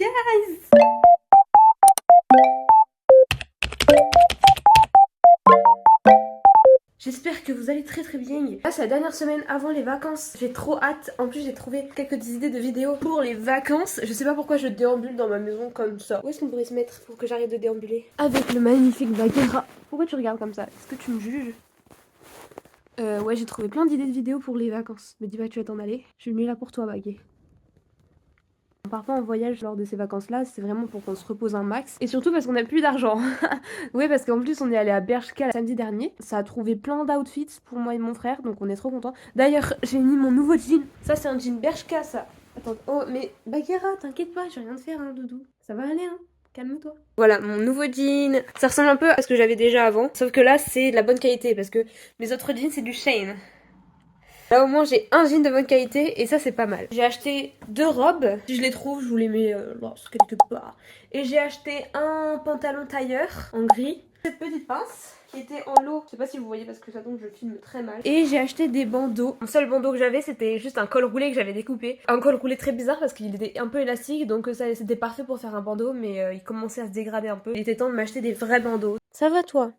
guys! J'espère que vous allez très bien. Là c'est la dernière semaine avant les vacances. J'ai trop hâte. En plus j'ai trouvé quelques idées de vidéos pour les vacances. Je sais pas pourquoi je déambule dans ma maison comme ça. Où est-ce qu'on pourrait se mettre pour que j'arrête de déambuler? Avec le magnifique Bagheera. Pourquoi tu regardes comme ça? Est-ce que tu me juges? Ouais, j'ai trouvé plein d'idées de vidéos pour les vacances. Me dis pas que tu vas t'en aller. Je suis venue là pour toi, Bagheera. Parfois en voyage lors de ces vacances-là, c'est vraiment pour qu'on se repose un max. Et surtout parce qu'on a plus d'argent. Oui, parce qu'en plus on est allé à Bershka samedi dernier. Ça a trouvé plein d'outfits pour moi et mon frère, donc on est trop contents. D'ailleurs, j'ai mis mon nouveau jean. Ça c'est un jean Bershka, ça. Attends, oh mais Bagheera, t'inquiète pas, j'ai rien de faire, hein, doudou. Ça va aller, hein. Calme-toi. Voilà, mon nouveau jean. Ça ressemble un peu à ce que j'avais déjà avant. Sauf que là, c'est de la bonne qualité. Parce que mes autres jeans, c'est du Shein. Là au moins j'ai un jean de bonne qualité et ça c'est pas mal. J'ai acheté 2 robes, si je les trouve je vous les mets là quelque part. Et j'ai acheté un pantalon tailleur en gris. Cette petite pince qui était en lot, je sais pas si vous voyez parce que ça tombe je filme très mal. Et j'ai acheté des bandeaux. Le seul bandeau que j'avais c'était juste un col roulé que j'avais découpé. Un col roulé très bizarre parce qu'il était un peu élastique donc ça c'était parfait pour faire un bandeau mais il commençait à se dégrader un peu. Il était temps de m'acheter des vrais bandeaux. Ça va toi?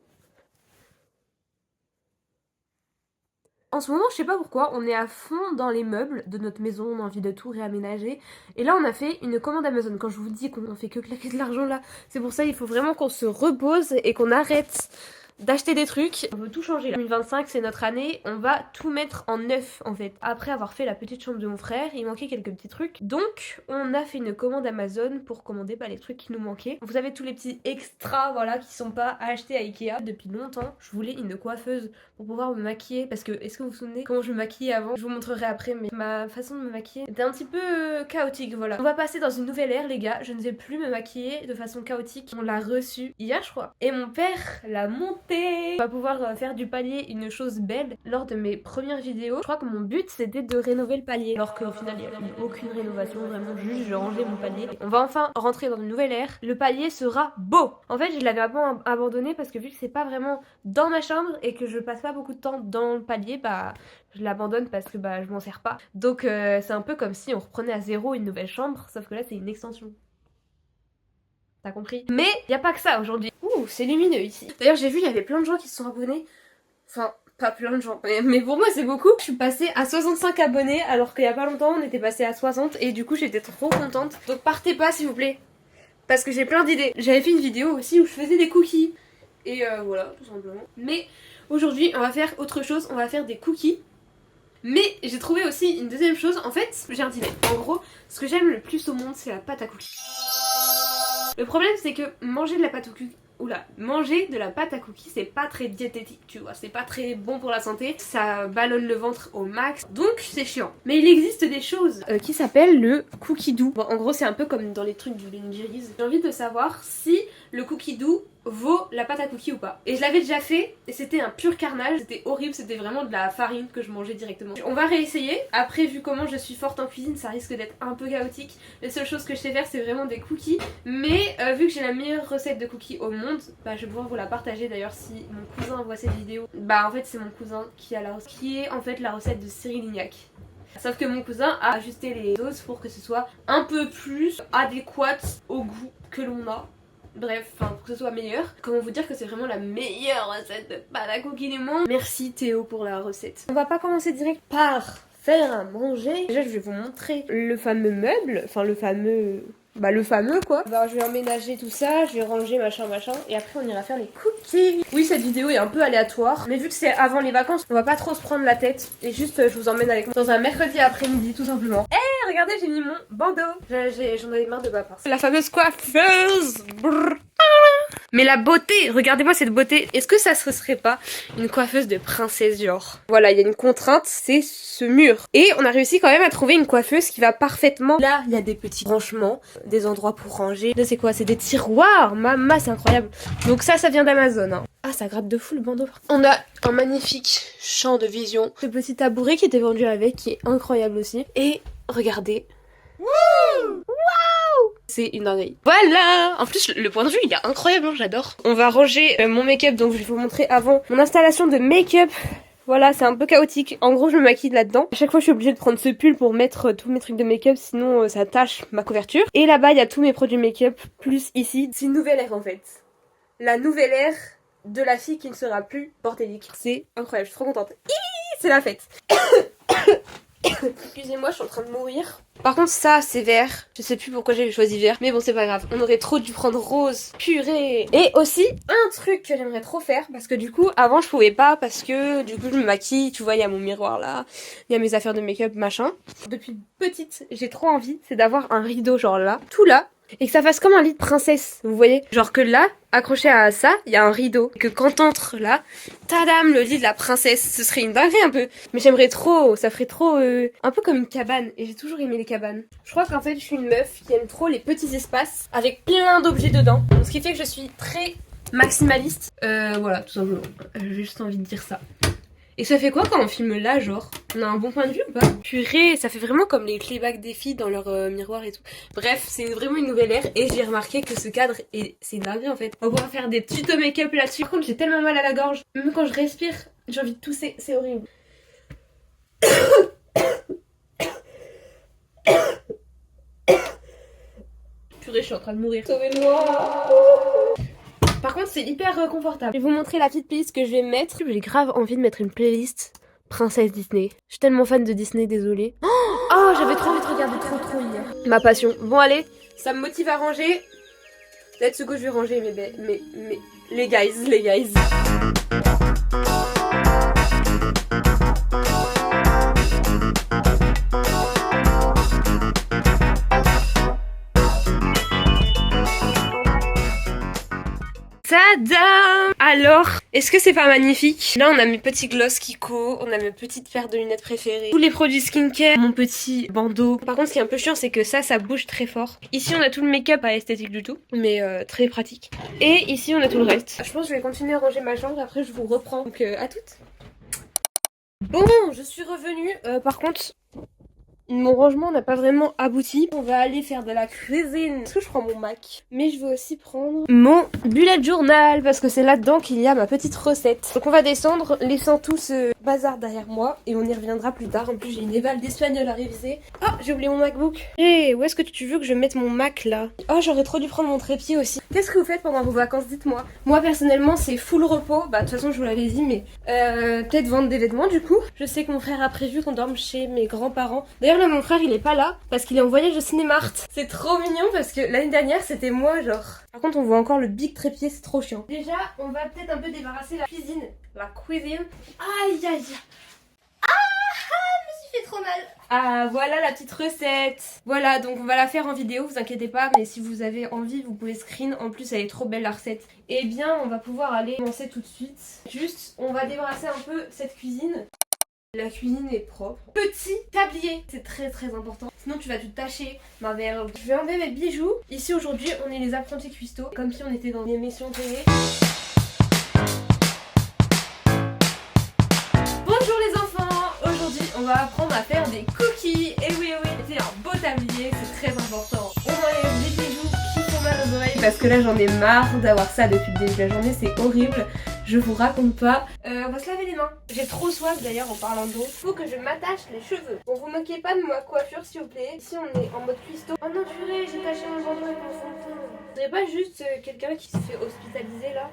En ce moment, je sais pas pourquoi, on est à fond dans les meubles de notre maison, on a envie de tout réaménager. Et là, on a fait une commande Amazon. Quand je vous dis qu'on fait que claquer de l'argent là, c'est pour ça il faut vraiment qu'on se repose et qu'on arrête d'acheter des trucs. On veut tout changer là. 2025 c'est notre année, on va tout mettre en neuf en fait. Après avoir fait la petite chambre de mon frère, il manquait quelques petits trucs. Donc on a fait une commande Amazon pour commander les trucs qui nous manquaient. Vous avez tous les petits extras voilà qui sont pas à acheter à Ikea. Depuis longtemps je voulais une coiffeuse pour pouvoir me maquiller parce que est-ce que vous vous souvenez comment je me maquillais avant? Je vous montrerai après mais ma façon de me maquiller était un petit peu chaotique voilà. On va passer dans une nouvelle ère les gars, je ne vais plus me maquiller de façon chaotique. On l'a reçu hier je crois. Et mon père l'a monté. On va pouvoir faire du palier une chose belle. Lors de mes premières vidéos, je crois que mon but c'était de rénover le palier. Alors qu'au final il n'y a eu aucune rénovation, vraiment juste j'ai rangé mon palier. On va enfin rentrer dans une nouvelle ère. Le palier sera beau. En fait je l'avais abandonné parce que vu que c'est pas vraiment dans ma chambre et que je passe pas beaucoup de temps dans le palier, bah je l'abandonne parce que bah je m'en sers pas. Donc c'est un peu comme si on reprenait à zéro une nouvelle chambre, sauf que là c'est une extension. T'as compris? Mais y a pas que ça aujourd'hui. Ouh, c'est lumineux ici. D'ailleurs, j'ai vu, il y avait plein de gens qui se sont abonnés. Enfin, pas plein de gens. Mais pour moi, c'est beaucoup. Je suis passée à 65 abonnés alors qu'il y a pas longtemps, on était passé à 60. Et du coup, j'étais trop contente. Donc partez pas, s'il vous plaît. Parce que j'ai plein d'idées. J'avais fait une vidéo aussi où je faisais des cookies. Et voilà, tout simplement. Mais aujourd'hui, on va faire autre chose. On va faire des cookies. Mais j'ai trouvé aussi une deuxième chose. En fait, j'ai un dîner. En gros, ce que j'aime le plus au monde, c'est la pâte à cookies. Le problème c'est que manger de la pâte à cookies c'est pas très diététique tu vois, c'est pas très bon pour la santé, ça ballonne le ventre au max, donc c'est chiant. Mais il existe des choses qui s'appellent le cookie doux. Bon en gros c'est un peu comme dans les trucs du Ben Jerry's. J'ai envie de savoir si le cookie doux vaut la pâte à cookies ou pas. Et je l'avais déjà fait et c'était un pur carnage, c'était horrible, c'était vraiment de la farine que je mangeais directement. On va réessayer, après vu comment je suis forte en cuisine ça risque d'être un peu chaotique. Les seules choses que je sais faire c'est vraiment des cookies, mais vu que j'ai la meilleure recette de cookies au monde, bah je vais pouvoir vous la partager. D'ailleurs si mon cousin voit cette vidéo, bah en fait c'est mon cousin qui a la recette, qui est en fait la recette de Cyril Lignac. Sauf que mon cousin a ajusté les doses pour que ce soit un peu plus adéquat au goût que l'on a. Bref, pour que ce soit meilleur. Comment vous dire que c'est vraiment la meilleure recette de pâte à cookies du monde. Merci Théo pour la recette. On va pas commencer direct par faire à manger. Déjà je vais vous montrer le fameux meuble, enfin le fameux quoi. Bah, je vais emménager tout ça, je vais ranger machin et après on ira faire les cookies. Oui cette vidéo est un peu aléatoire, mais vu que c'est avant les vacances, on va pas trop se prendre la tête. Et juste je vous emmène avec moi dans un mercredi après-midi tout simplement. Regardez j'ai mis mon bandeau. J'en avais marre de ma pince. La fameuse coiffeuse. Brrr. Mais la beauté, regardez-moi cette beauté. Est-ce que ça serait pas une coiffeuse de princesse genre? Voilà, il y a une contrainte, c'est ce mur. Et on a réussi quand même à trouver une coiffeuse qui va parfaitement. Là, il y a des petits branchements, des endroits pour ranger. Là, c'est quoi? C'est des tiroirs. Maman, c'est incroyable. Donc ça vient d'Amazon. Hein. Ah, ça gratte de fou le bandeau. On a un magnifique champ de vision. Ce petit tabouret qui était vendu avec, qui est incroyable aussi. Et regardez. Wouh! C'est une dinguerie. Voilà. En plus le point de vue il est incroyable, hein, j'adore. On va ranger mon make-up, donc je vais vous montrer avant mon installation de make-up Voilà, c'est un peu chaotique. En gros, je me maquille là-dedans. À chaque fois, je suis obligée de prendre ce pull pour mettre tous mes trucs de make-up, sinon ça tâche ma couverture. Et là-bas, il y a tous mes produits make-up, plus ici. C'est une nouvelle ère en fait. La nouvelle ère de la fille qui ne sera plus bordélique. C'est incroyable, je suis trop contente. C'est la fête. Excusez-moi, je suis en train de mourir. Par contre, ça, c'est vert. Je sais plus pourquoi j'ai choisi vert. Mais bon, c'est pas grave. On aurait trop dû prendre rose. Purée. Et aussi, un truc que j'aimerais trop faire. Parce que du coup, avant, je pouvais pas. Parce que du coup, je me maquille. Tu vois, il y a mon miroir là. Il y a mes affaires de make-up, machin. Depuis petite, j'ai trop envie. C'est d'avoir un rideau, genre là. Tout là. Et que ça fasse comme un lit de princesse, vous voyez? Genre que là, accroché à ça, il y a un rideau. Et que quand t'entres là, tadam, le lit de la princesse. Ce serait une dinguerie un peu. Mais j'aimerais trop, ça ferait trop... un peu comme une cabane. Et j'ai toujours aimé les cabanes. Je crois qu'en fait, je suis une meuf qui aime trop les petits espaces avec plein d'objets dedans. Donc, ce qui fait que je suis très maximaliste. Voilà, tout simplement. J'ai juste envie de dire ça. Et ça fait quoi quand on filme là, genre? On a un bon point de vue ou pas? Purée, ça fait vraiment comme les playback des filles dans leur miroir et tout. Bref, c'est vraiment une nouvelle ère et j'ai remarqué que ce cadre, c'est une dinguerie en fait. On va pouvoir faire des tutos make-up là-dessus. Par contre, j'ai tellement mal à la gorge. Même quand je respire, j'ai envie de tousser, c'est horrible. Purée, je suis en train de mourir. Sauvez-moi! Par contre, c'est hyper confortable. Je vais vous montrer la petite playlist que je vais mettre. J'ai grave envie de mettre une playlist princesse Disney. Je suis tellement fan de Disney, désolée. Oh, j'avais trop envie de regarder trop hier. Ma passion. Bon, allez, ça me motive à ranger. Let's go, je vais ranger les guys. Tadam! Alors, est-ce que c'est pas magnifique? Là, on a mes petits gloss Kiko, on a mes petites paires de lunettes préférées, tous les produits skincare, mon petit bandeau. Par contre, ce qui est un peu chiant, c'est que ça bouge très fort. Ici, on a tout le make-up pas esthétique du tout, mais très pratique. Et ici, on a tout le reste. Je pense que je vais continuer à ranger ma chambre, après je vous reprends. Donc, à toutes. Bon, je suis revenue. Par contre... mon rangement n'a pas vraiment abouti. On va aller faire de la cuisine. Est-ce que je prends mon Mac? Mais je vais aussi prendre mon bullet journal parce que c'est là-dedans qu'il y a ma petite recette. Donc on va descendre, laissant tout ce bazar derrière moi et on y reviendra plus tard. En plus j'ai une éval d'espagnol à réviser. Ah, j'ai oublié mon MacBook. Hé, où est-ce que tu veux que je mette mon Mac là? Oh, j'aurais trop dû prendre mon trépied aussi. Qu'est-ce que vous faites pendant vos vacances? Dites-moi. Moi personnellement c'est full repos. Bah de toute façon je vous l'avais dit, mais peut-être vendre des vêtements du coup. Je sais que mon frère a prévu qu'on dorme chez mes grands-parents. D'ailleurs là mon frère il est pas là parce qu'il est en voyage au Cinémart. C'est trop mignon parce que l'année dernière c'était moi genre. Par contre on voit encore le big trépied, c'est trop chiant. Déjà on va peut-être un peu débarrasser la cuisine. La cuisine. Aïe aïe. Fait trop mal. Ah voilà la petite recette. Voilà, donc on va la faire en vidéo, vous inquiétez pas, mais si vous avez envie vous pouvez screen. En plus elle est trop belle la recette. Eh bien on va pouvoir aller commencer tout de suite. Juste on va débarrasser un peu cette cuisine. La cuisine est propre. Petit tablier, c'est très important. Sinon tu vas tout tâcher. Ma mère. Je vais enlever mes bijoux. Ici aujourd'hui on est les apprentis cuistots. Comme si on était dans une émission télé. Bonjour les enfants. Aujourd'hui on va apprendre à faire des cookies. Et oui, c'est un beau tablier, c'est très important. On enlève les bijoux qui font mal aux oreilles. Parce que là j'en ai marre d'avoir ça depuis le début de la journée, c'est horrible. Je vous raconte pas. On va se laver les mains. J'ai trop soif d'ailleurs en parlant d'eau. Faut que je m'attache les cheveux. Bon, vous moquez pas de ma coiffure s'il vous plaît. Ici on est en mode cuistot. Oh non purée, j'ai taché mon bandeau avec mon fond de teint. Vous savez pas juste quelqu'un qui se fait hospitaliser là?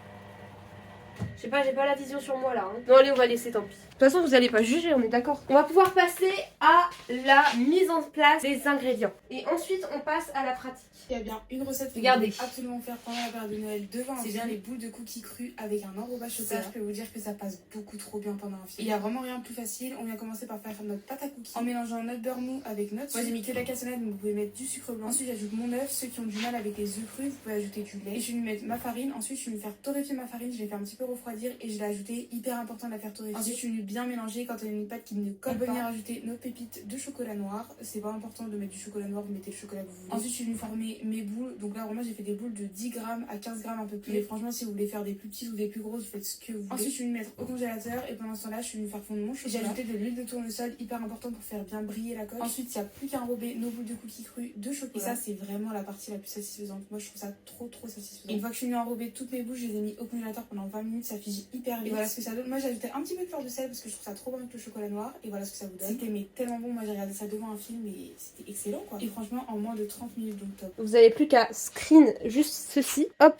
Je sais pas, j'ai pas la vision sur moi là. Hein. Non allez, on va laisser, tant pis. De toute façon, vous allez pas juger, on est d'accord. On va pouvoir passer à la mise en place des ingrédients. Et ensuite, on passe à la pratique. Il y a bien une recette que regardez, vous devez absolument faire pendant la période de Noël devant un film. C'est bien les boules de cookies crus avec un enrobage chocolat. Ça, je peux vous dire que ça passe beaucoup trop bien pendant un film. Il y a vraiment rien de plus facile. On vient commencer par faire notre pâte à cookies en mélangeant notre beurre mou avec notre sucre. Moi j'ai mis que de la cassonade, mais vous pouvez mettre du sucre blanc. Ensuite j'ajoute mon œuf. Ceux qui ont du mal avec les œufs crus, vous pouvez ajouter du lait. Et je vais mettre ma farine. Ensuite je vais faire torréfier ma farine. Je vais faire un petit peu refroidir et je l'ai ajouté. Hyper important de la faire torréfier. Ensuite je vais bien mélanger. Quand on a une pâte qui ne colle pas, on peut venir ajouter nos pépites de chocolat noir. C'est pas important de mettre du chocolat noir, vous mettez le chocolat que vous voulez. Ensuite je vais former mes boules. Donc là vraiment j'ai fait des boules de 10 grammes à 15 grammes un peu plus. Mais franchement si vous voulez faire des plus petites ou des plus grosses, vous faites ce que vous voulez. Ensuite je vais me mettre au congélateur et pendant ce temps là je vais me faire fondre mon chocolat. J'ai ajouté de l'huile de tournesol, hyper important pour faire bien briller la coque. Ensuite il n'y a plus qu'à enrober nos boules de cookies crus de chocolat. Et ça c'est vraiment la partie la plus satisfaisante. Moi je trouve ça trop satisfaisant. Et une fois que je suis mis à enrober toutes mes boules, je les ai mis au congélateur pendant 20 minutes. Ça fige hyper vite. Et voilà ce que ça donne. Moi j'ai ajouté un petit peu de fleur de sel parce que je trouve ça trop bon avec le chocolat noir. Et voilà ce que ça vous donne. C'était mais tellement bon. Moi j'ai regardé ça devant un film et c'était excellent quoi. Et franchement en moins de 30 minutes donc top. Vous avez plus qu'à screen juste ceci. Hop,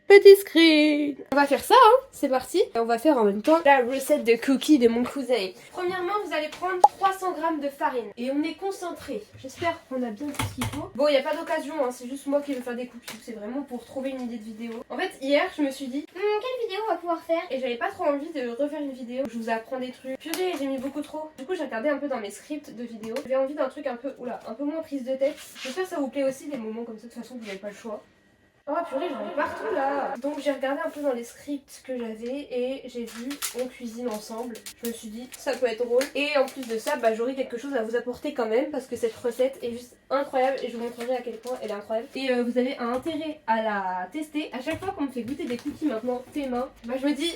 petit screen. On va faire ça, hein. C'est parti. Et on va faire en même temps la recette de cookies de mon cousin. Premièrement, vous allez prendre 300 g de farine. Et on est concentré. J'espère qu'on a bien tout ce qu'il faut. Bon, il n'y a pas d'occasion, hein. C'est juste moi qui veux faire des cookies. C'est vraiment pour trouver une idée de vidéo. En fait, hier, je me suis dit, quelle vidéo on va pouvoir faire? Et j'avais pas trop envie de refaire une vidéo. Je vous apprends des trucs. Purée, j'ai mis beaucoup trop. Du coup, j'ai regardé un peu dans mes scripts de vidéos. J'avais envie d'un truc un peu, un peu moins prise de tête. J'espère que ça vous plaît aussi, des moments comme ça. De toute façon, vous n'avez pas le choix. Oh purée, j'en ai partout là. Donc j'ai regardé un peu dans les scripts que j'avais et j'ai vu on cuisine ensemble. Je me suis dit ça peut être drôle. Et en plus de ça, j'aurai quelque chose à vous apporter quand même parce que cette recette est juste incroyable et je vous montrerai à quel point elle est incroyable. Et vous avez un intérêt à la tester. À chaque fois qu'on me fait goûter des cookies maintenant tes mains, je me dis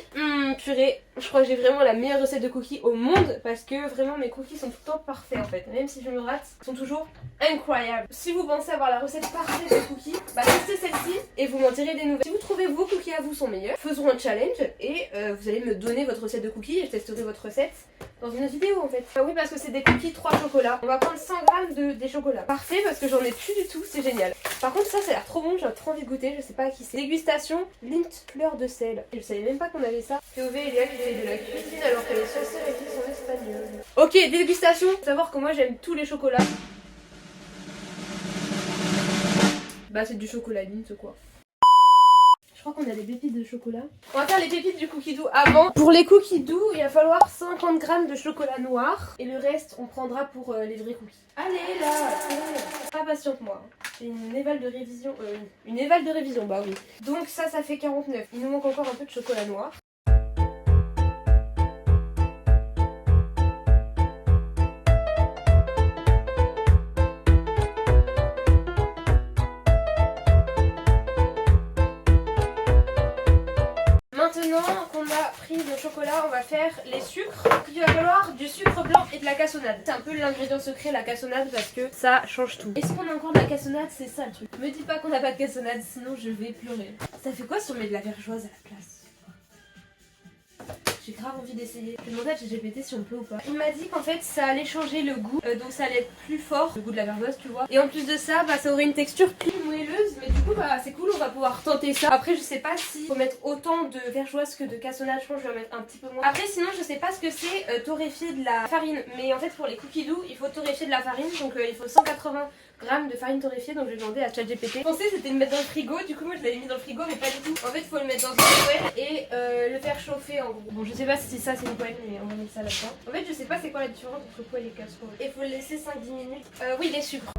purée, je crois que j'ai vraiment la meilleure recette de cookies au monde parce que vraiment mes cookies sont tout le temps parfaits en fait. Même si je me rate, ils sont toujours incroyables. Si vous pensez avoir la recette parfaite de cookies, testez celle-ci et vous m'en direz des nouvelles. Si vous trouvez vos cookies à vous sont meilleurs, faisons un challenge et vous allez me donner votre recette de cookies et je testerai votre recette dans une vidéo en fait. Ah oui, parce que c'est des cookies 3 chocolats. On va prendre 100 g des chocolats. Parfait parce que j'en ai plus du tout, c'est génial. Par contre ça a l'air trop bon, j'ai trop envie de goûter, je sais pas à qui c'est. Dégustation, Lint fleur de sel. Je savais même pas qu'on avait ça. POV et Léa qui fait de la cuisine alors que les chasseurs et filles sont espagnols. Ok, dégustation. Faut savoir que moi j'aime tous les chocolats. C'est du chocolat Lint quoi. Je crois qu'on a des pépites de chocolat. On va faire les pépites du cookie doux avant. Pour les cookies doux, il va falloir 50 g de chocolat noir. Et le reste, on prendra pour les vrais cookies. Allez là, pas patiente-moi. J'ai une éval de révision. Une éval de révision, bah oui. Donc ça fait 49. Il nous manque encore un peu de chocolat noir. Maintenant qu'on a pris le chocolat, on va faire les sucres. Il va falloir du sucre blanc et de la cassonade. C'est un peu l'ingrédient secret, la cassonade, parce que ça change tout. Est-ce qu'on a encore de la cassonade? C'est ça le truc. Me dis pas qu'on n'a pas de cassonade, sinon je vais pleurer. Ça fait quoi si on met de la vergeoise à la place? J'ai grave envie d'essayer. Je vais demander à ChatGPT si on peut ou pas. Il m'a dit qu'en fait ça allait changer le goût, donc ça allait être plus fort, le goût de la vergeoise tu vois. Et en plus de ça, ça aurait une texture plus moelleuse, mais du coup c'est cool, on va pouvoir tenter ça. Après je sais pas si faut mettre autant de vergeoise que de cassonade, je pense que je vais mettre un petit peu moins. Après sinon je sais pas ce que c'est torréfier de la farine, mais en fait pour les cookies doux il faut torréfier de la farine, donc il faut 180 g de farine torréfiée, donc je vais demander à ChatGPT. Je pensais c'était de le mettre dans le frigo, du coup moi je l'avais mis dans le frigo mais pas du tout. En fait il faut le mettre dans une poêle et le faire chauffer en gros. Bon je sais pas si ça c'est une poêle mais on va mettre ça là-dedans. En fait je sais pas c'est quoi la différence entre poêle et casserole. Et il faut le laisser 5-10 minutes. Oui les sucres.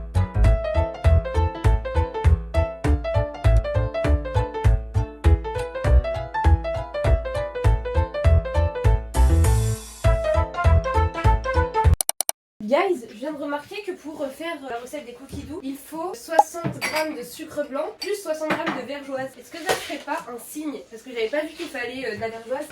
Guys, je viens de remarquer que pour faire la recette des cookies doux, il faut 60 g de sucre blanc plus 60 g de vergeoise. Est-ce que ça ne serait pas un signe? Parce que j'avais pas vu qu'il fallait de la vergeoise.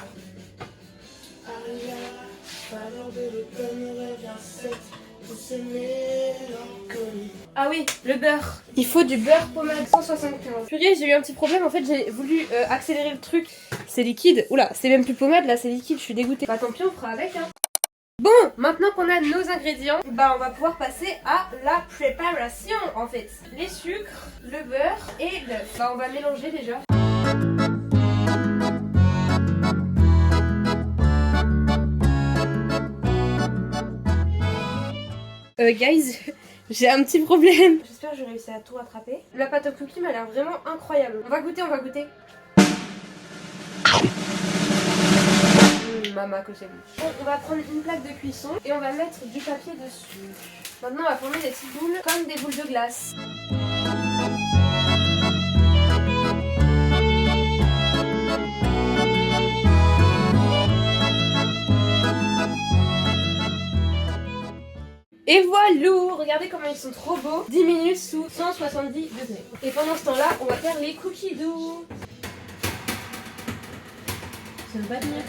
Ah oui, le beurre. Il faut du beurre pommade 175. Purée, j'ai eu un petit problème. En fait, j'ai voulu accélérer le truc. C'est liquide. Oula, c'est même plus pommade là, c'est liquide. Je suis dégoûtée. Tant pis, on fera avec. Hein. Bon, maintenant qu'on a nos ingrédients, on va pouvoir passer à la préparation en fait. Les sucres, le beurre et l'œuf. On va mélanger déjà. Guys, j'ai un petit problème. J'espère que je vais réussir à tout rattraper. La pâte au cookie m'a l'air vraiment incroyable. On va goûter, on va goûter. Maman que j'aime. Bon, on va prendre une plaque de cuisson et on va mettre du papier dessus. Maintenant on va former des petites boules comme des boules de glace. Et voilà, regardez comment ils sont trop beaux. 10 minutes sous 170 degrés. Et pendant ce temps-là, on va faire les cookies doux. Ça ne va pas tenir.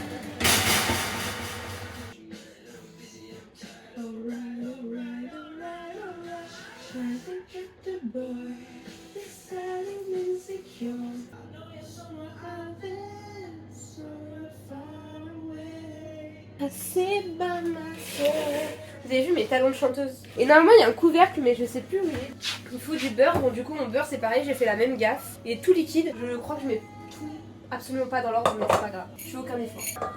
c'est pas ma soeur. Vous avez vu mes talons de chanteuse. Et normalement il y a un couvercle mais je sais plus où il est. Il faut du beurre, bon du coup mon beurre c'est pareil, j'ai fait la même gaffe. Il est tout liquide, je crois que je mets tout absolument pas dans l'ordre mais c'est pas grave. Je fais aucun effort.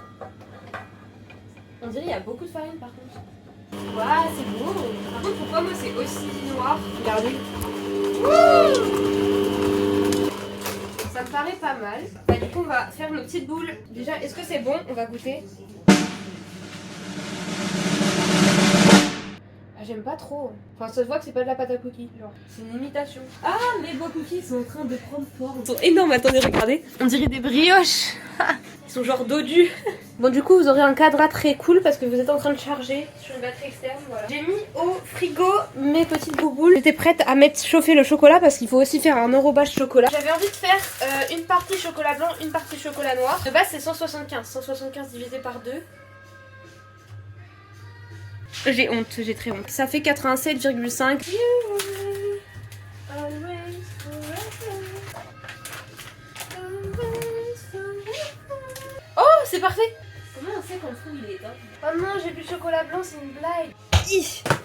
On dirait qu'il y a beaucoup de farine par contre. Waouh c'est beau. Par contre pourquoi moi c'est aussi noir? Regardez. Ça me paraît pas mal. Bah, du coup on va faire nos petites boules. Déjà est-ce que c'est bon? On va goûter. J'aime pas trop. Enfin, ça se voit que c'est pas de la pâte à cookies. Genre, c'est une imitation. Ah, mes beaux cookies sont en train de prendre forme. Ils sont énormes, attendez, regardez. On dirait des brioches. Ils sont genre dodus. Bon, du coup, vous aurez un cadre très cool parce que vous êtes en train de charger sur une batterie externe. Voilà. J'ai mis au frigo mes petites bouboules. J'étais prête à mettre chauffer le chocolat parce qu'il faut aussi faire un enrobage chocolat. J'avais envie de faire une partie chocolat blanc, une partie chocolat noir. De base, c'est 175. 175 divisé par 2. J'ai honte, j'ai très honte. Ça fait 87,5. Oh, c'est parfait. Comment on sait quand le four il est éteint? Oh non, j'ai plus de chocolat blanc, c'est une blague.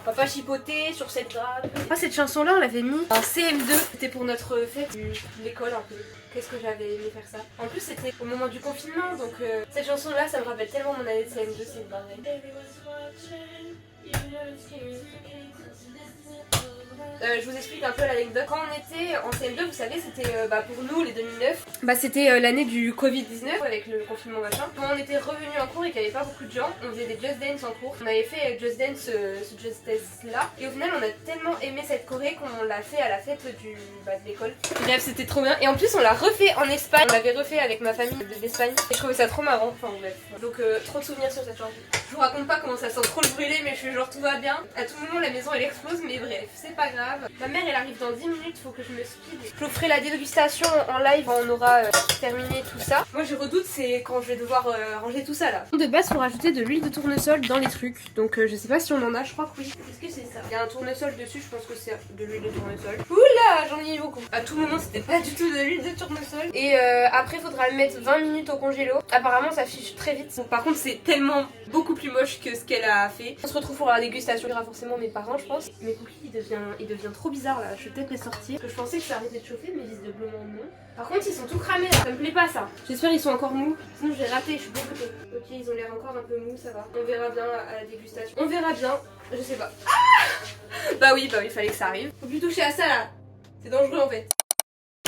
On va pas chipoter sur cette grappe. Ah, cette chanson là on l'avait mis en CM2. C'était pour notre fête de l'école un peu. Qu'est-ce que j'avais aimé faire ça. En plus c'était au moment du confinement donc cette chanson là ça me rappelle tellement mon année de CM2, c'est une dinguerie. Je vous explique un peu l'anecdote. Quand on était en CM2, vous savez, c'était pour nous les 2009, c'était l'année du Covid-19 avec le confinement machin. Quand on était revenu en cours et qu'il n'y avait pas beaucoup de gens, on faisait des Just Dance en cours. On avait fait Just Dance, ce Just Dance là. Et au final, on a tellement aimé cette choré qu'on l'a fait à la fête de l'école. Bref, c'était trop bien. Et en plus, on l'a refait en Espagne. On l'avait refait avec ma famille d'Espagne. Et je trouvais ça trop marrant. Enfin bref. Donc trop de souvenirs sur cette chanson. Je vous raconte pas comment ça sent trop le brûler, mais je suis genre tout va bien. À tout moment, la maison elle explose, mais bref, c'est pas grave. Ma mère elle arrive dans 10 minutes, faut que je me speed. Je vous ferai la dégustation en live quand on aura terminé tout ça. Moi je redoute c'est quand je vais devoir ranger tout ça là. De base faut rajouter de l'huile de tournesol dans les trucs. Donc je sais pas si on en a, je crois que oui. Est-ce que c'est ça? Il y a un tournesol dessus, je pense que c'est de l'huile de tournesol. Oula, j'en ai eu beaucoup. À tout moment c'était pas du tout de l'huile de tournesol. Et après faudra le mettre 20 minutes au congélo. Apparemment ça fiche très vite. Bon, par contre c'est tellement beaucoup plus moche que ce qu'elle a fait. On se retrouve pour la dégustation. Il y aura forcément mes parents je pense. Mes cookies il devient trop bizarre là. Je vais peut-être les sortir. Parce que je pensais que ça arrêtait de chauffer mais visiblement non. Par contre ils sont tout cramés là. Ça me plaît pas ça. J'espère qu'ils sont encore mous. Sinon j'ai raté, je suis dégoûtée. Ok ils ont l'air encore un peu mous, ça va. On verra bien à la dégustation. On verra bien. Je sais pas. Ah bah oui, il fallait que ça arrive. Faut plus toucher à ça là. C'est dangereux en fait.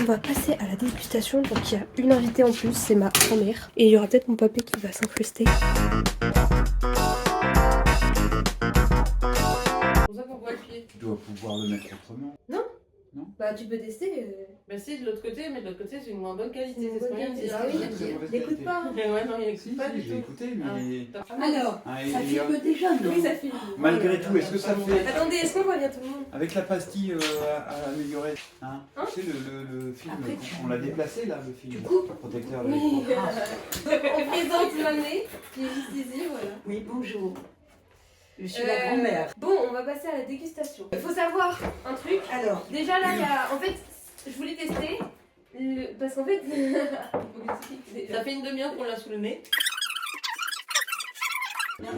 On va passer à la dégustation, donc il y a une invitée en plus, c'est ma grand-mère. Et il y aura peut-être mon papé qui va s'incruster. C'est pour ça qu'on voit le pied. Tu dois pouvoir le mettre autrement. Non. Non. Bah tu peux tester. Bah si de l'autre côté, mais de l'autre côté c'est une moins bonne qualité, c'est ce qu'on vient de dire. Ah oui, n'écoute pas. Mais ouais, non, il Si, écoute pas du j'ai tout. écouté, mais... Alors, Ah, ça filme déjà, non? Oui, ça fait. Malgré tout, est-ce que ça fait... Attendez, est-ce qu'on voit bien tout le monde? Avec la pastille à améliorer, hein, tu sais, le film, Après, on l'a déplacé là, le film. Du coup, Protecteur de Oui. l'écran. On présente Mané, qui est juste ici, voilà. Oui, bonjour. Je suis la grand-mère. Bon, on va passer à la dégustation. Il faut savoir un truc. Alors, Déjà là, il y a. En fait, je voulais tester. Parce qu'en fait. Ça fait une demi-heure qu'on l'a sous le nez.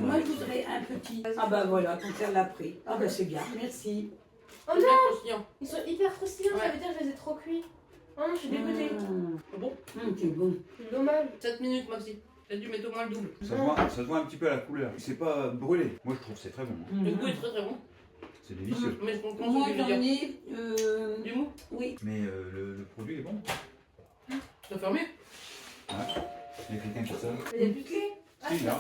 moi je voudrais un petit. Ah bah voilà, quand elle l'a pris. Ah bah c'est bien, merci. Oh C'est non, bien croustillant. ils sont hyper croustillants, ça Ouais. veut dire que je les ai trop cuits. Oh non, je suis dégoûtée. Bon, C'est bon. C'est dommage. 7 minutes Maxi. T'as dû mettre au moins le double. Ça se voit un petit peu à la couleur. C'est pas brûlé. Moi je trouve que c'est très bon. Hein. Le goût est très très bon. C'est délicieux. Mais je comprends Moi ce que tu j'en veux dire. ai. Du mou. Oui. Mais le produit est bon. T'as fermé? Il y a quelqu'un qui sonne. Mais il n'y a plus de clé. Si, là.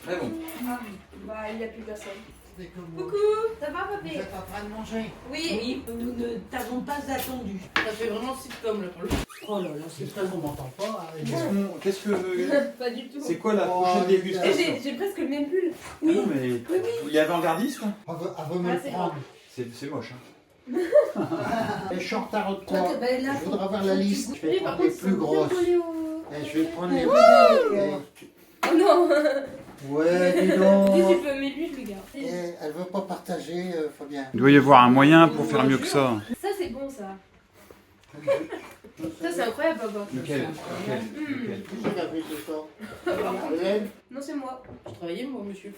Très bon. Ah, bah il n'y a plus personne. Coucou. Coucou, ça va papé? Vous êtes en train de manger? Oui. Nous ne t'avons pas attendu. Ça fait vraiment sitcom là pour le coup. Oh là là, c'est J'espère qu'on m'entend pas. Qu'est-ce que... Pas du tout. C'est quoi la Oh, prochaine Et dégustation? j'ai presque le même pull. Ah non, mais il y a avant-gardiste là? Elle veut me Ah, le c'est prendre. C'est moche. Hein. Et je suis en retard de Toi, quoi? ben là, Je voudrais avoir la liste. Je vais Oui, par prendre les contre, plus grosses. Et je vais prendre les... Oh non. Ouais, dis Dis donc. tu peux, mais lui je le garde. Et elle veut pas partager, Fabien. Il doit y avoir un moyen pour faire mieux que ça. Ça c'est bon ça. Ça, c'est incroyable, papa. Lequel? Lequel? Qui c'est qui a fait ce soir? Hélène? Non, c'est moi. Je travaillais, moi, monsieur.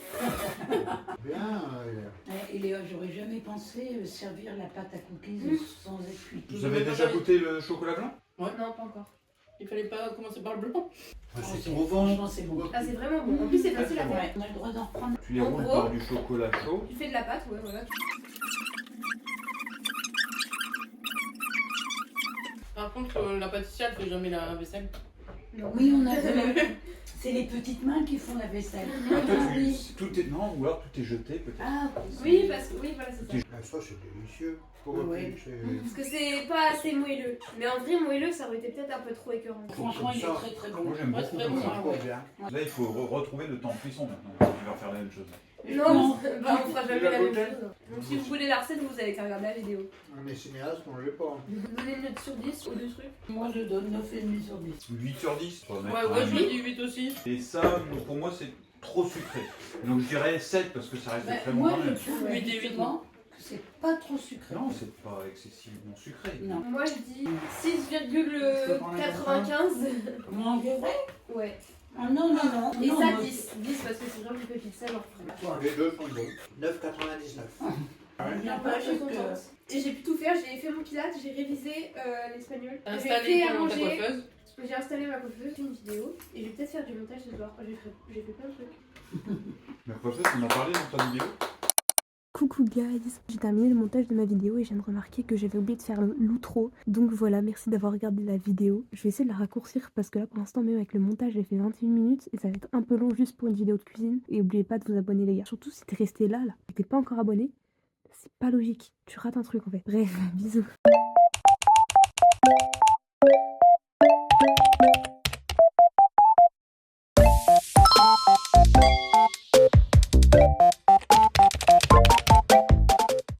Bien, Hélène. Et Léa, j'aurais jamais pensé servir la pâte à cookies sans être cuite. Vous avez déjà goûté le chocolat blanc? Non, pas encore. Il fallait pas commencer par le blanc. Ah, Oh, c'est trop bon. Franchement, c'est bon. Ah, c'est vraiment bon. En plus, c'est facile à faire. Ouais, on a le droit d'en reprendre. Tu les En roules gros- par du chocolat chaud. Tu fais de la pâte, ouais, voilà. Par contre, la pâtissière, elle fait jamais la vaisselle. Non. Oui, on a vu. C'est les petites mains qui font la vaisselle. Ah, toi, Oui. tout est... Non, ou alors tout est jeté peut-être. Ah, Oui, parce que oui, voilà, c'est ça. Ah, ça, c'est délicieux. Pourquoi Ouais. plus c'est... Parce que c'est pas assez moelleux. Mais en vrai, moelleux, ça aurait été peut-être un peu trop écœurant. franchement, il est Comme ça. très très bon. Moi j'aime Ouais, beaucoup c'est comme bon, ça. hein, ouais. Là il faut retrouver le temps de cuisson maintenant. Tu vas faire la même chose. Non, bah on fera jamais la la même beauté. chose. Donc si vous voulez la recette, vous avez qu'à regarder la vidéo. On est cinéaste, on l'est pas. Donnez une note sur 10 aux deux trucs. Moi, je donne 9,5 sur 10. 8 sur 10. Ouais, ouais, je lui dis 8 aussi. Et ça, pour moi, c'est trop sucré. Donc je dirais 7 parce que ça reste très bon Moi, quand je même. trouve Huit et huit, justement que c'est pas trop sucré. Non, c'est pas excessivement sucré. Non. Moi je dis 6,95. Moi, en vrai? Ouais. Ah non, non, non. Et non, ça moi, 10. 10 parce que c'est vraiment du pépite sel en frais. Les deux sont bons. 9,99. bien Ouais, pas je suis juste que- contente. Et j'ai pu tout faire, j'ai fait mon pilates, j'ai révisé l'espagnol. J'ai Installer fait à ta manger, coiffeuse. j'ai installé ma coiffeuse, j'ai fait une vidéo et je vais peut-être faire du montage ce soir. J'ai fait plein de trucs. Mais peut-être on en a parlé dans ta vidéo. Coucou guys, j'ai terminé le montage de ma vidéo et je viens de remarquer que j'avais oublié de faire l'outro. Donc voilà, merci d'avoir regardé la vidéo. Je vais essayer de la raccourcir parce que là pour l'instant même avec le montage j'ai fait 21 minutes et ça va être un peu long juste pour une vidéo de cuisine. Et n'oubliez pas de vous abonner les gars. Surtout si t'es resté là et que t'es pas encore abonné, c'est pas logique. Tu rates un truc en fait. Bref, bisous.